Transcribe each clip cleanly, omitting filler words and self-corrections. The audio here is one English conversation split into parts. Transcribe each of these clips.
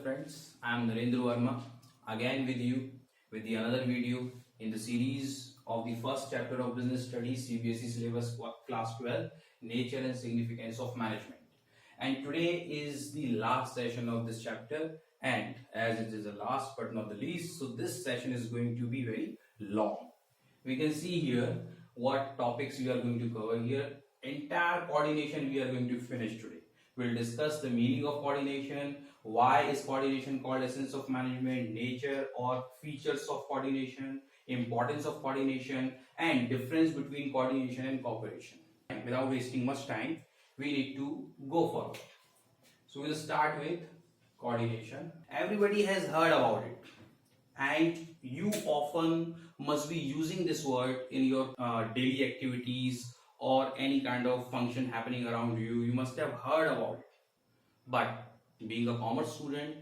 friends, I am nvEduHub again with you with the another video in the series of the first chapter of business studies CBSE syllabus class 12 nature and significance of management. And today is the last session of this chapter, and as it is the last but not the least, so this session is going to be very long. We can see here what topics we are going to cover here. Entire coordination we are going to finish today. We'll discuss the meaning of coordination, why is coordination called essence of management, nature or features of coordination, importance of coordination, and difference between coordination and cooperation. Without wasting much time, we need to go forward. So we'll start with coordination. Everybody has heard about it, and you often must be using this word in your daily activities or any kind of function happening around you. You must have heard about it. But being a commerce student,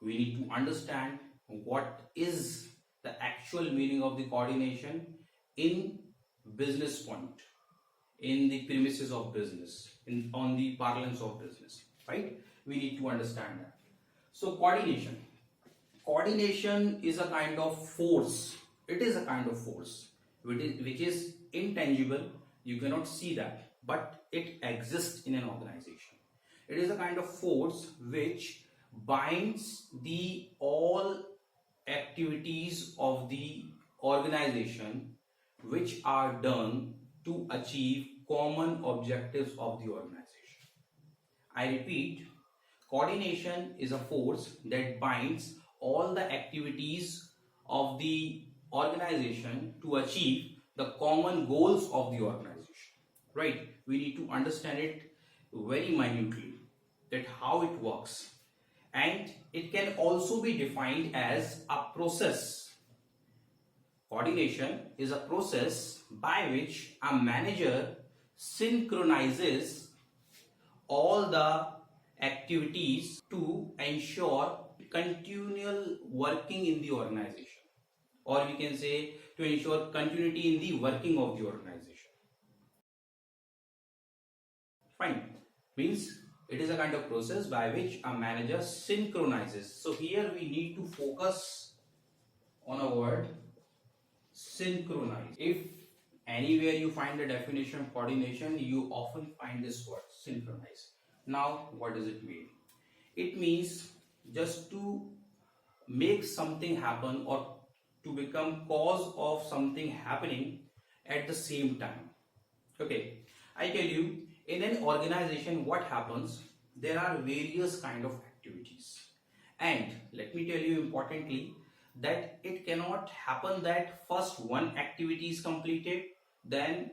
we need to understand what is the actual meaning of the coordination in business point, in the premises of business, on the parlance of business, right? We need to understand that. So coordination is a kind of force. It is a kind of force which is intangible. You cannot see that, but it exists in an organization. It is a kind of force which binds the all activities of the organization which are done to achieve common objectives of the organization. I repeat, coordination is a force that binds all the activities of the organization to achieve the common goals of the organization. Right? We need to understand it very minutely, that how it works. And it can also be defined as a process. Coordination is a process by which a manager synchronizes all the activities to ensure continual working in the organization, or we can say to ensure continuity in the working of the organization. Fine. Means it is a kind of process by which a manager synchronizes. So here we need to focus on a word synchronize. If anywhere you find the definition of coordination, you often find this word synchronize. Now what does it mean? It means just to make something happen or to become cause of something happening at the same time. Okay, I tell you, in an organization what happens, there are various kind of activities, and let me tell you importantly that it cannot happen that first one activity is completed, then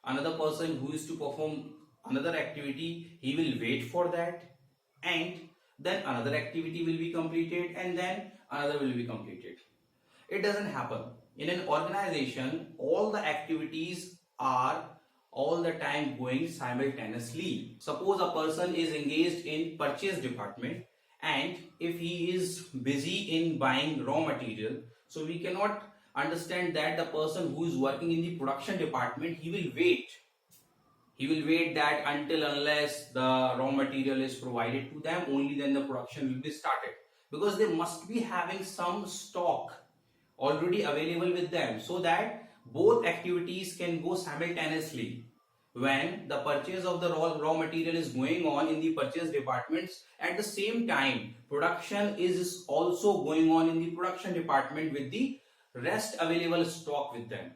another person who is to perform another activity, he will wait for that, and then another activity will be completed, and then another will be completed. It doesn't happen. In an organization, all the activities are all the time going simultaneously. Suppose a person is engaged in purchase department, and if he is busy in buying raw material, so we cannot understand that the person who is working in the production department, he will wait that until unless the raw material is provided to them, only then the production will be started, because they must be having some stock already available with them, so that both activities can go simultaneously. When the purchase of the raw material is going on in the purchase departments, at the same time production is also going on in the production department with the rest available stock with them.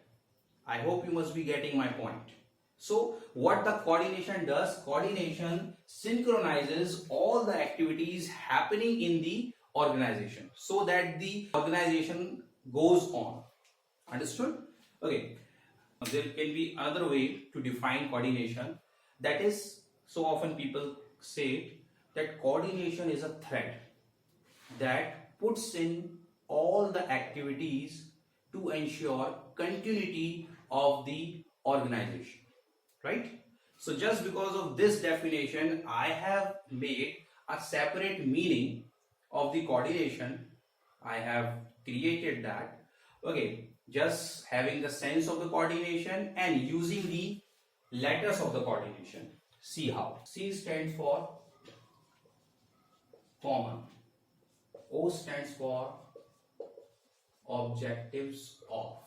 I hope you must be getting my point. So what the coordination does, coordination synchronizes all the activities happening in the organization so that the organization goes on. Understood? Okay, there can be another way to define coordination. That is, so often people say that coordination is a thread that puts in all the activities to ensure continuity of the organization, right? So just because of this definition, I have made a separate meaning of the coordination. I have created that. Okay, just having the sense of the coordination and using the letters of the coordination. See how. C stands for common. O stands for objectives of.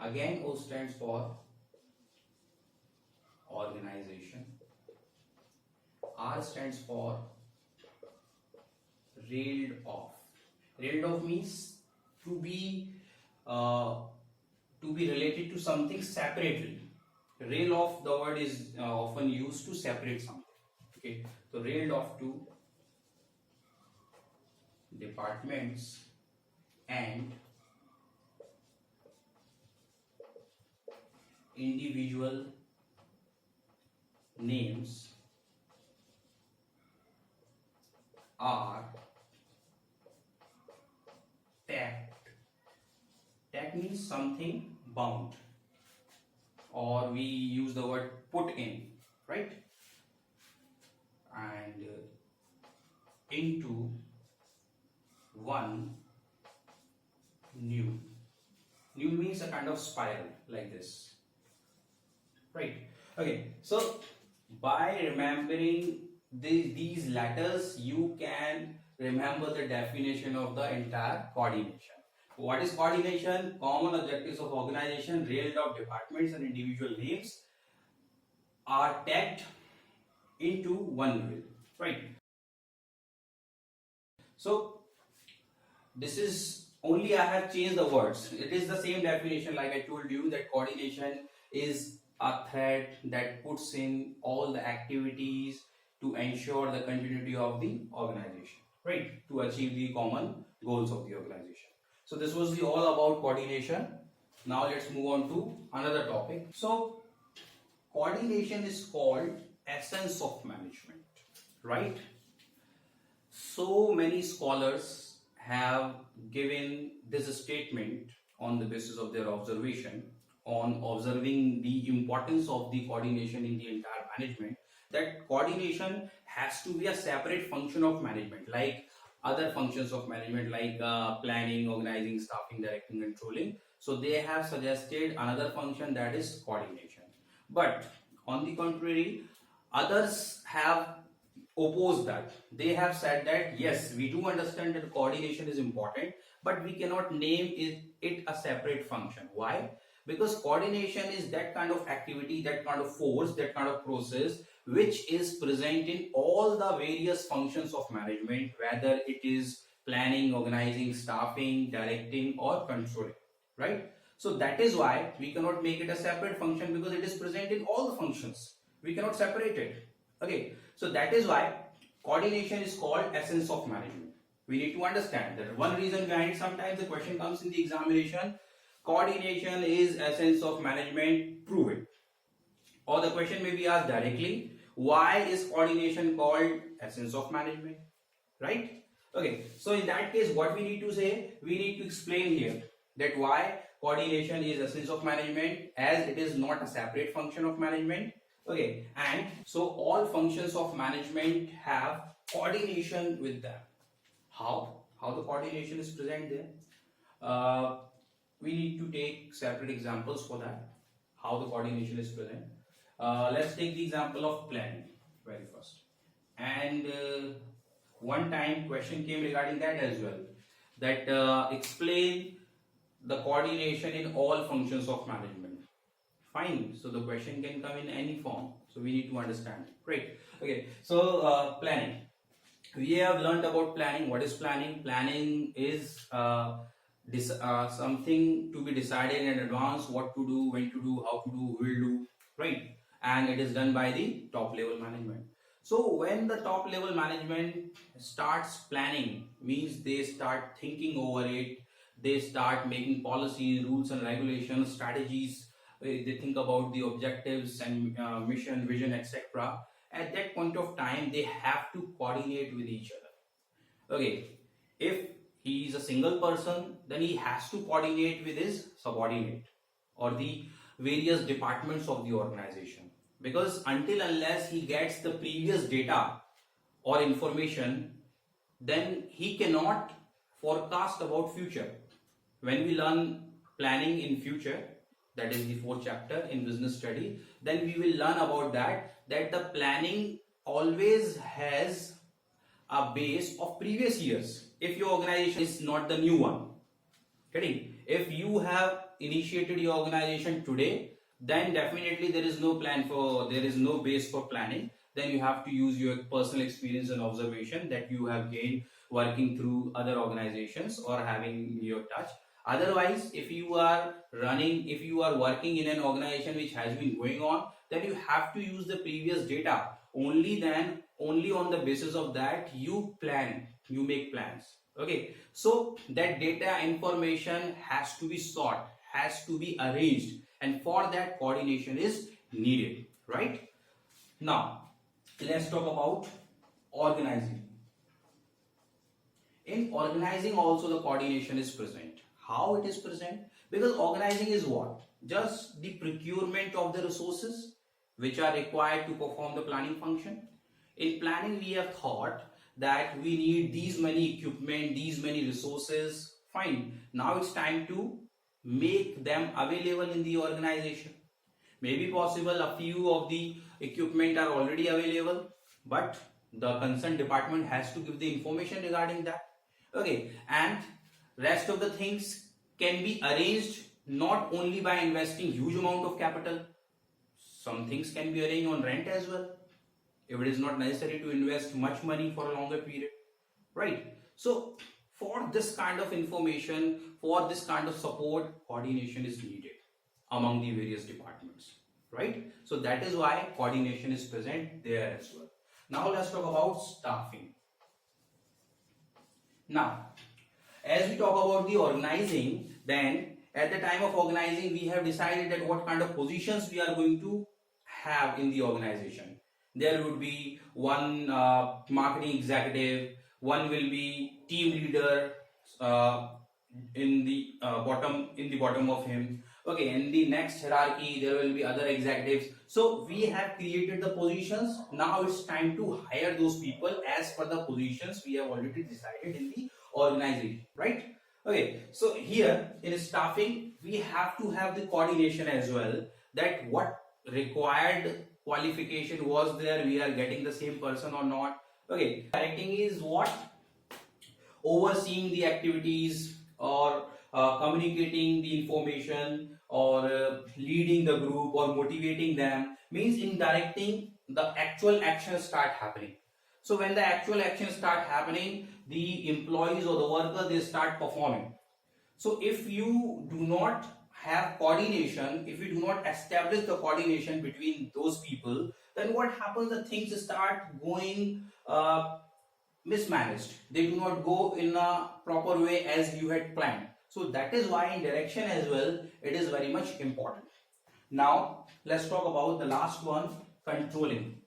Again, O stands for organization. R stands for railed off. Railed off means to be related to something separately. Rail off, the word is often used to separate something. Okay, so railed off to departments and individual names are tagged. Tag means something bound, or we use the word put in, right? And into one new. New means a kind of spiral like this, right? Okay, so by remembering these letters, you can remember the definition of the entire coordination. What is coordination? Common objectives of organization, railed off departments and individual names are tagged into one wheel, right? So this is only I have changed the words. It is the same definition like I told you, that coordination is a thread that puts in all the activities to ensure the continuity of the organization, right? To achieve the common goals of the organization. So this was the all about coordination. Now let's move on to another topic. So coordination is called essence of management, right? So many scholars have given this statement on the basis of their observation, on observing the importance of the coordination in the entire management, that coordination has to be a separate function of management, like other functions of management, like planning, organizing, staffing, directing, controlling. So they have suggested another function, that is coordination. But on the contrary, others have opposed that. They have said that yes, we do understand that coordination is important, but we cannot name it a separate function. Why? Because coordination is that kind of activity, that kind of force, that kind of process which is present in all the various functions of management, whether it is planning, organizing, staffing, directing or controlling, right? So that is why we cannot make it a separate function, because it is present in all the functions. We cannot separate it. Okay, so that is why coordination is called essence of management. We need to understand that one reason behind, sometimes the question comes in the examination, coordination is essence of management, prove it. Or the question may be asked directly, why is coordination called essence of management, right? Okay, so in that case what we need to say, we need to explain here that why coordination is essence of management, as it is not a separate function of management. Okay, and so all functions of management have coordination with them. How the coordination is present there? We need to take separate examples for that, how the coordination is present. Let's take the example of planning very first. And one time question came regarding that as well, that explain the coordination in all functions of management. Fine, so the question can come in any form, so we need to understand. Great. Okay, so planning. We have learned about planning. What is planning? Planning is something to be decided in advance, what to do, when to do, how to do, will do, right? And it is done by the top level management. So when the top level management starts planning, means they start thinking over it, they start making policies, rules and regulations, strategies, they think about the objectives and mission, vision, etc. At that point of time, they have to coordinate with each other. Okay, if he is a single person, then he has to coordinate with his subordinate or the various departments of the organization, because until unless he gets the previous data or information, then he cannot forecast about future. When we learn planning in future, that is the 4th chapter in business study, then we will learn about that the planning always has a base of previous years if your organization is not the new one. Getting? If you have initiated your organization today, then definitely there is no base for planning. Then you have to use your personal experience and observation that you have gained working through other organizations or having your touch. Otherwise, if you are working in an organization which has been going on, then you have to use the previous data. Only on the basis of that you make plans. Okay, so that data information has to be sought, has to be arranged, and for that coordination is needed, right? Now let's talk about organizing. In organizing also the coordination is present. How it is present? Because organizing is what? Just the procurement of the resources which are required to perform the planning function. In planning we have thought that we need these many equipment, these many resources. Fine. Now it's time to make them available in the organization. Maybe possible a few of the equipment are already available, but the concerned department has to give the information regarding that. Okay, and rest of the things can be arranged not only by investing huge amount of capital. Some things can be arranged on rent as well, if it is not necessary to invest much money for a longer period, right? So for this kind of information, for this kind of support, coordination is needed among the various departments, right? So that is why coordination is present there as well. Now let's talk about staffing. Now, as we talk about the organizing, then at the time of organizing, we have decided that what kind of positions we are going to have in the organization. There would be one marketing executive, one will be team leader in the bottom of him. Okay, in the next hierarchy there will be other executives. So we have created the positions. Now it's time to hire those people as per the positions we have already decided in the organization, right? Okay, so here in staffing we have to have the coordination as well, that what required qualification was there, we are getting the same person or not. Okay, directing is what? Overseeing the activities or communicating the information or leading the group or motivating them, means in directing the actual actions start happening. So when the actual actions start happening, the employees or the workers, they start performing. So if you do not have coordination, if you do not establish the coordination between those people, then what happens? The things start going mismanaged. They do not go in a proper way as you had planned. So that is why in direction as well, it is very much important. Now let's talk about the last one, controlling.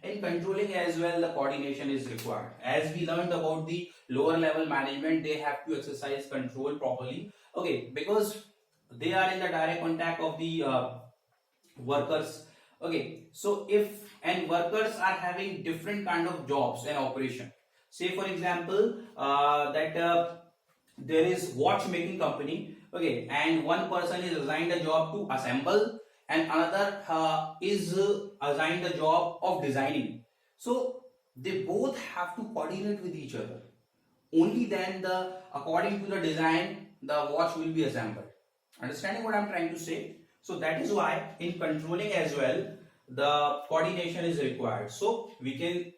In controlling as well, the coordination is required. As we learned about the lower level management, they have to exercise control properly. Okay, because they are in the direct contact of the workers. Okay, so if workers are having different kind of jobs and operation. Say for example that there is watchmaking company. Okay, and one person is assigned a job to assemble, and another is assigned the job of designing. So they both have to coordinate with each other. Only then according to the design, the watch will be assembled. Understanding what I am trying to say? So that is why in controlling as well, the coordination is required. So we can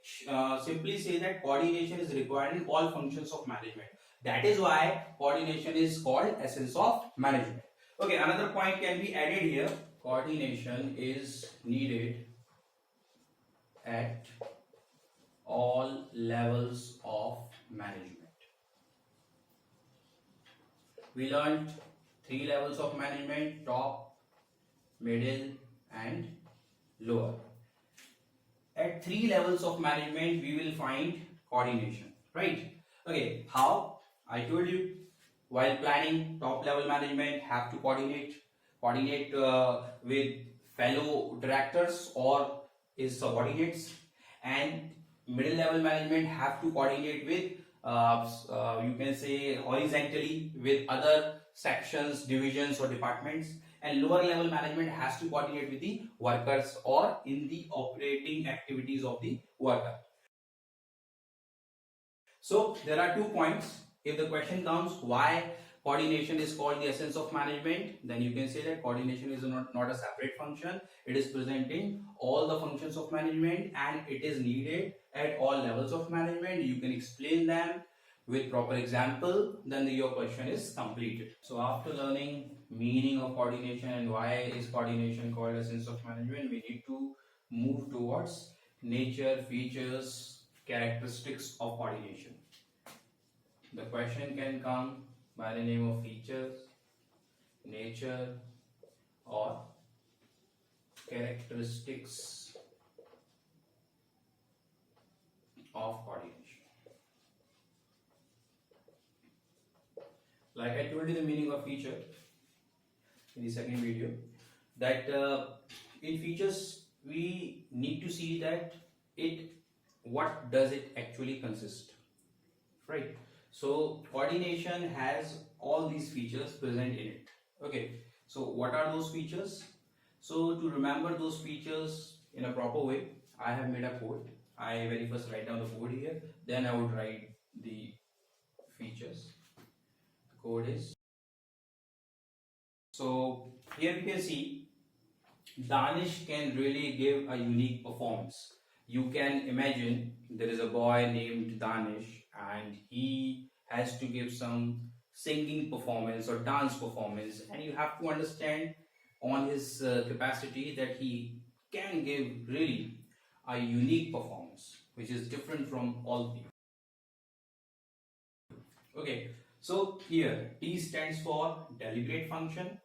simply say that coordination is required in all functions of management. That is why coordination is called essence of management. Okay, another point can be added here. Coordination is needed at all levels of management. We learned 3 levels of management: top, middle and lower. At 3 levels of management we will find coordination, right? Okay, how? I told you, while planning, top level management have to coordinate with fellow directors or his subordinates, and middle level management have to coordinate with you can say horizontally with other sections, divisions or departments, and lower level management has to coordinate with the workers or in the operating activities of the worker. So there are 2 points. If the question comes why coordination is called the essence of management, then you can say that coordination is not a separate function. It is present in all the functions of management and it is needed at all levels of management. You can explain them with proper example, then your question is completed. So after learning meaning of coordination and why is coordination called essence of management, we need to move towards nature, features, characteristics of coordination. The question can come by the name of features, nature, or characteristics of coordination. Like I told you the meaning of feature in the second video, that in features we need to see that what does it actually consist, right? So coordination has all these features present in it. Okay, so what are those features? So to remember those features in a proper way, I have made a code. I very first write down the code here, then I would write the features. The code is, so here you can see Danish can really give a unique performance. You can imagine there is a boy named Danish and he has to give some singing performance or dance performance, and you have to understand on his capacity that he can give really a unique performance which is different from all people. Okay, so here T stands for deliberate function,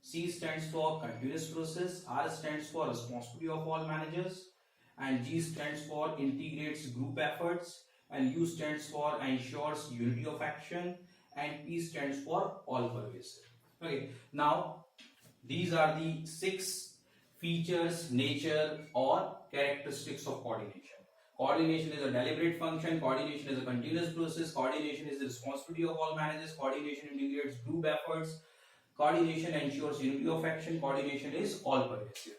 C stands for continuous process, R stands for responsibility of all managers, and G stands for integrates group efforts, and U stands for ensures unity of action, and P stands for all pervasive. Okay, now these are the 6 features, nature or characteristics of coordination. Coordination is a deliberate function, coordination is a continuous process, coordination is the responsibility of all managers, coordination integrates group efforts, coordination ensures unity of action, coordination is all pervasive.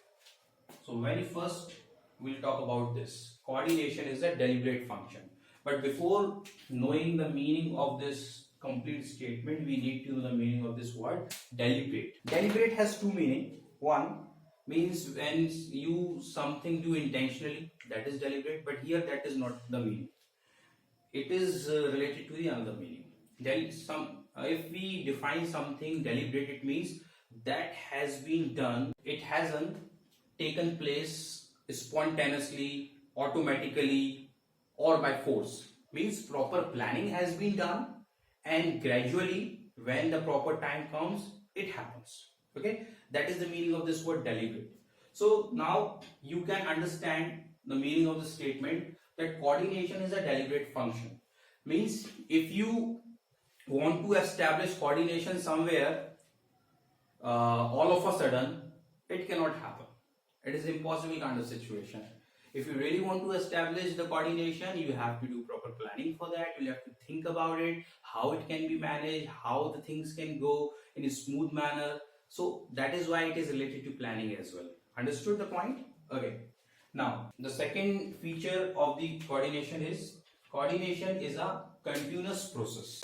So very first we'll talk about this. Coordination is a deliberate function. But before knowing the meaning of this complete statement, we need to know the meaning of this word deliberate. Deliberate has 2 meanings. One means when you something do intentionally, that is deliberate, but here that is not the meaning. It is related to the another meaning. If we define something deliberate, it means that has been done, it hasn't taken place spontaneously, automatically, or by force. Means proper planning has been done and gradually when the proper time comes, it happens. Okay, that is the meaning of this word deliberate. So now you can understand the meaning of the statement that coordination is a deliberate function. Means if you want to establish coordination somewhere, all of a sudden it cannot happen. It is impossible kind of situation. If you really want to establish the coordination, you have to do proper planning for that. You have to think about it, how it can be managed, how the things can go in a smooth manner. So that is why it is related to planning as well. Understood the point? Okay. Now the second feature of the coordination is a continuous process.